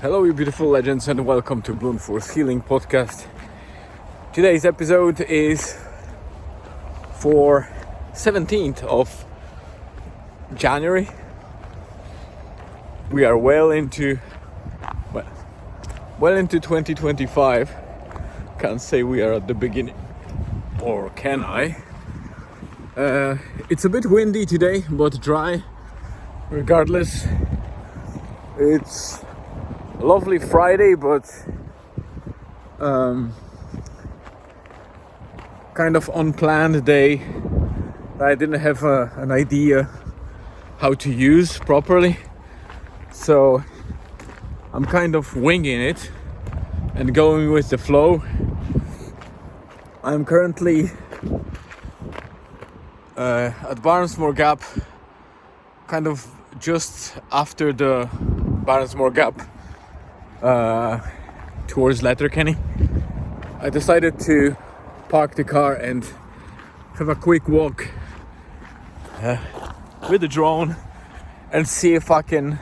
Hello, you beautiful legends, and welcome to Bloom Force Healing Podcast. Today's episode is for 17th of January. We are well into 2025. Can't say we are at the beginning, or can I? It's a bit windy today, but dry. Regardless, it's a lovely Friday, but kind of unplanned day. I didn't have an idea how to use properly, so I'm kind of winging it and going with the flow. I'm currently at Barnesmore Gap, kind of just after the Barnesmore Gap, towards Letterkenny. I decided to park the car and have a quick walk with the drone and see if I can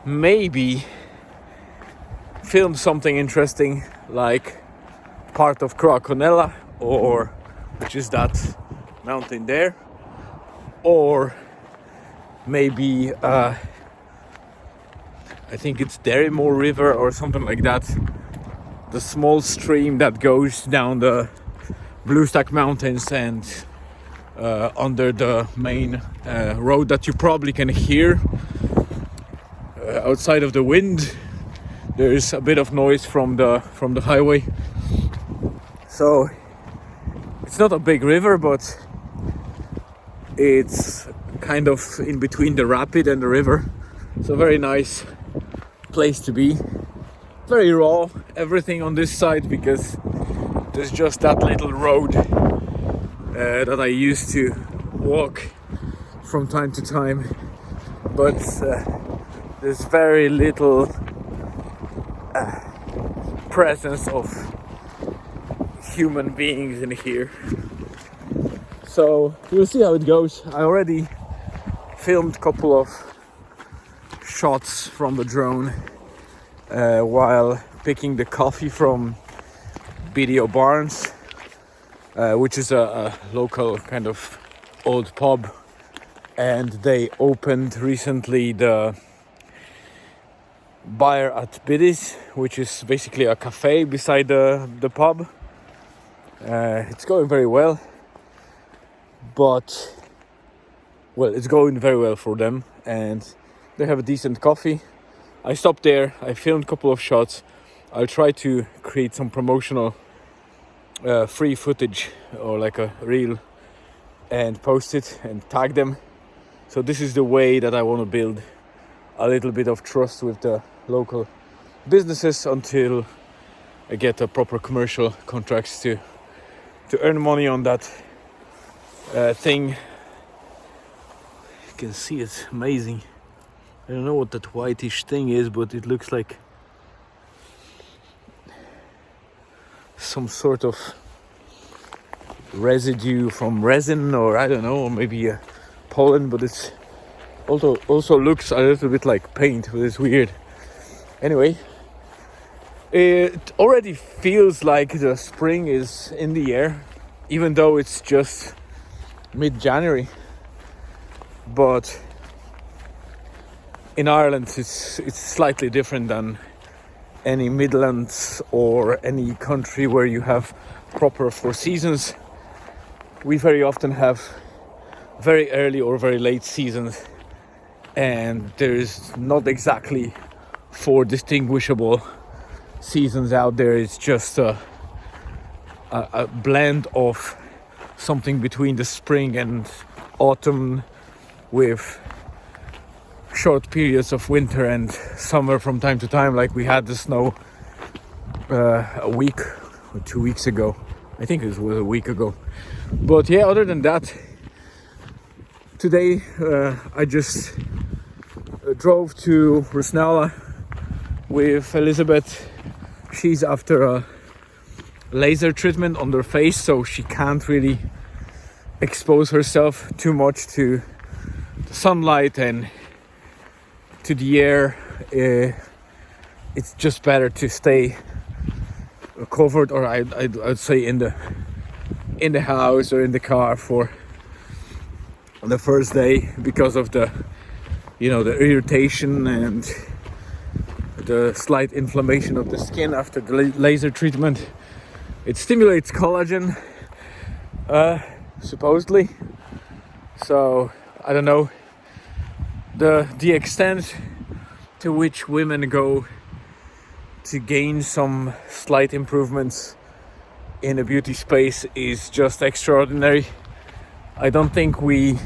maybe film something interesting, like part of Croaconella, or which is that mountain there, or maybe I think it's Derrymore River or something like that, the small stream that goes down the Bluestack Mountains and under the main road that you probably can hear outside of the wind. There's a bit of noise from the highway, so it's not a big river, but it's kind of in between the rapid and the river. So very nice place to be. Very raw, everything on this side, because there's just that little road that I used to walk from time to time, but there's very little presence of human beings in here. So we'll see how it goes. I already filmed a couple of shots from the drone while picking the coffee from BDO Barnes, which is a local kind of old pub, and they opened recently the Byre at Biddy's, which is basically a cafe beside the pub. It's going very well, but it's going very well for them, and they have a decent coffee. I stopped there, I filmed a couple of shots. I'll try to create some promotional free footage, or like a reel, and post it and tag them. So this is the way that I want to build a little bit of trust with the local businesses until I get a proper commercial contracts to earn money on that thing. You can see it's amazing. I don't know what that whitish thing is, but it looks like some sort of residue from resin, or I don't know, or maybe a pollen, but it's also looks a little bit like paint, but it's weird. Anyway, it already feels like the spring is in the air, even though it's just mid-January. But in Ireland, it's slightly different than any Midlands or any country where you have proper 4 seasons. We very often have very early or very late seasons, and there's not exactly 4 distinguishable seasons out there. It's just a blend of something between the spring and autumn, with short periods of winter and summer from time to time, like we had the snow a week or 2 weeks ago. I think it was a week ago. But yeah, other than that, today I just drove to Rusnella with Elizabeth. She's after a laser treatment on her face, so she can't really expose herself too much to the sunlight and to the air it's just better to stay covered, or I'd say in the house or in the car for the first day, because of the the irritation and the slight inflammation of the skin after the laser treatment. It stimulates collagen, supposedly. So I don't know the extent to which women go to gain some slight improvements in a beauty space is just extraordinary. I don't think we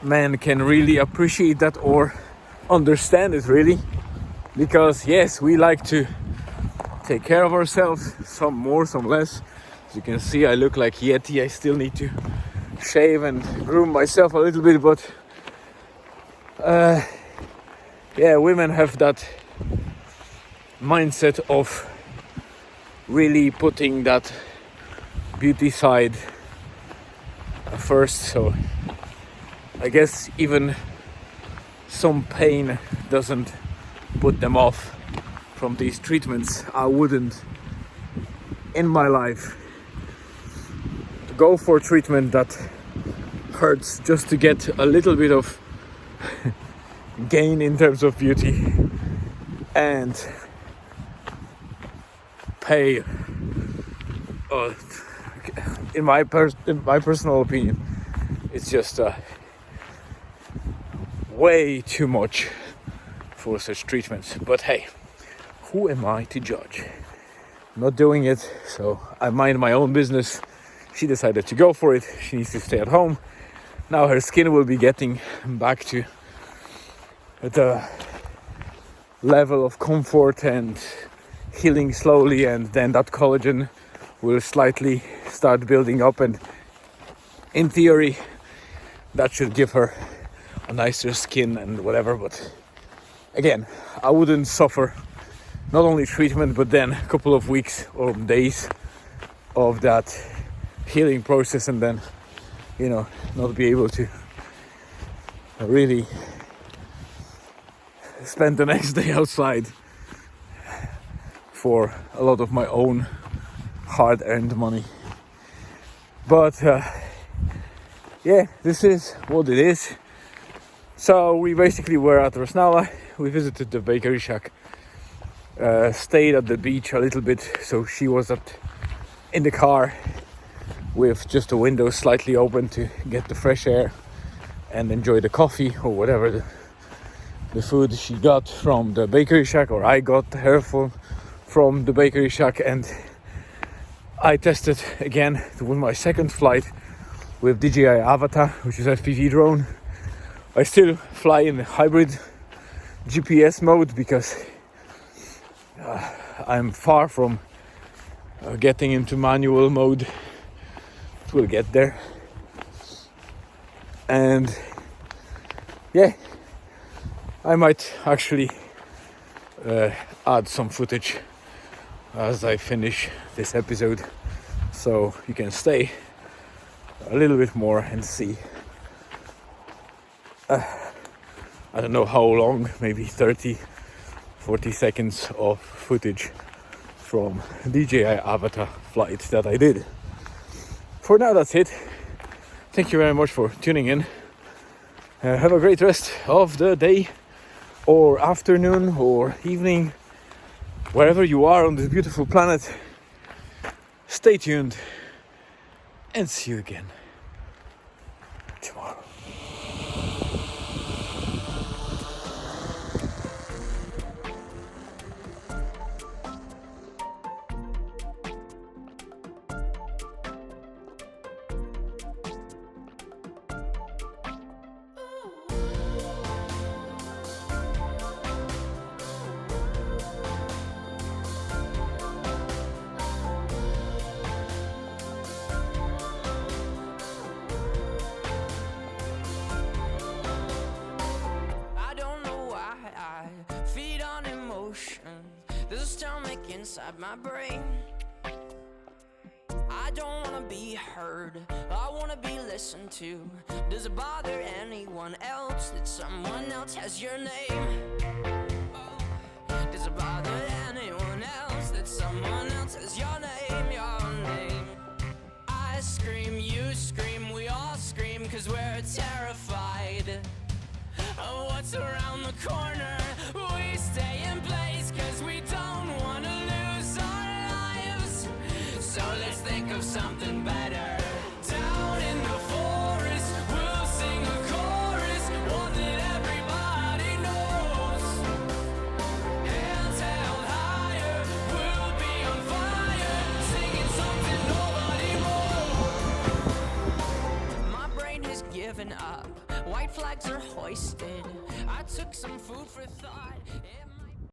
men can really appreciate that or understand it really, because yes, we like to take care of ourselves, some more, some less. As you can see, I look like Yeti. I still need to shave and groom myself a little bit, but women have that mindset of really putting that beauty side first. So I guess even some pain doesn't put them off from these treatments. I wouldn't in my life go for treatment that hurts just to get a little bit of gain in terms of beauty and pay, in my personal opinion, it's just way too much for such treatments. But hey, who am I to judge? I'm not doing it, so I mind my own business. She decided to go for it. She needs to stay at home. Now her skin will be getting back to the level of comfort and healing slowly, and then that collagen will slightly start building up, and in theory that should give her a nicer skin and whatever. But again, I wouldn't suffer not only treatment but then a couple of weeks or days of that healing process, and then not be able to really spend the next day outside for a lot of my own hard-earned money. But this is what it is. So we basically were at Rosnala. We visited the bakery shack, stayed at the beach a little bit, so she was in the car with just the window slightly open to get the fresh air and enjoy the coffee or whatever the food she got from the bakery shack, or I got her from the bakery shack. And I tested again with my second flight with DJI Avatar, which is FPV drone. I still fly in hybrid GPS mode because I'm far from getting into manual mode. It will get there. And I might actually add some footage as I finish this episode, so you can stay a little bit more and see. I don't know how long, maybe 30-40 seconds of footage from DJI Avatar flight that I did. For now, that's it. Thank you very much for tuning in. Have a great rest of the day or afternoon or evening, wherever you are on this beautiful planet. Stay tuned and see you again tomorrow. There's a stomach inside my brain. I don't wanna be heard, I wanna be listened to. Does it bother anyone else that someone else has your name? Does we're terrified of what's around the corner. We stay in place cause we don't wanna lose our lives. So let's think of something better. Down in the forest, we'll sing a chorus, one that everybody knows. Hands held higher, we'll be on fire, singing something nobody knows. My brain has given up, white flags are hoisted. I took some food for thought.